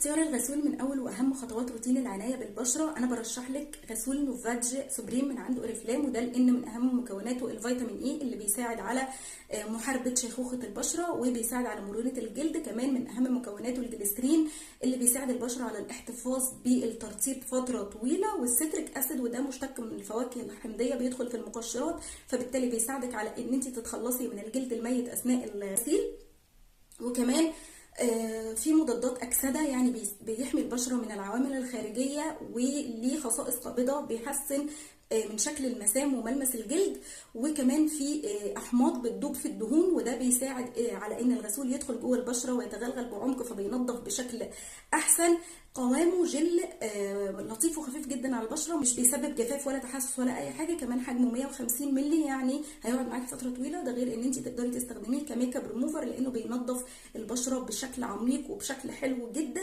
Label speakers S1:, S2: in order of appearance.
S1: اختيار الغسول من اول واهم خطوات روتين العنايه بالبشره. انا برشح لك غسول نوفاج سوبريم من عند اوريفلام، وده لان من اهم مكوناته الفيتامين اي اللي بيساعد على محاربه شيخوخه البشره وبيساعد على مرونه الجلد. كمان من اهم مكوناته الجليسرين اللي بيساعد البشره على الاحتفاظ بالترطيب فتره طويله، والسيتريك اسيد وده مشتق من الفواكه الحمضيه بيدخل في المقشرات، فبالتالي بيساعدك على ان انت تتخلصي من الجلد الميت اثناء الغسيل. وكمان في مضادات أكسدة، يعني بيحمي البشرة من العوامل الخارجية، وليه خصائص قابضة بيحسن من شكل المسام وملمس الجلد. وكمان في احماض بتدوب في الدهون، وده بيساعد على ان الغسول يدخل جوه البشره ويتغلغل بعمق فبينظف بشكل احسن. قوامه جل لطيف وخفيف جدا على البشره، مش بيسبب جفاف ولا تحسس ولا اي حاجه. كمان حجمه 150 مللي، يعني هيقعد معاكي فتره طويله. ده غير ان انت تقدري تستخدميه كميك اب ريموفر لانه بينظف البشره بشكل عميق وبشكل حلو جدا.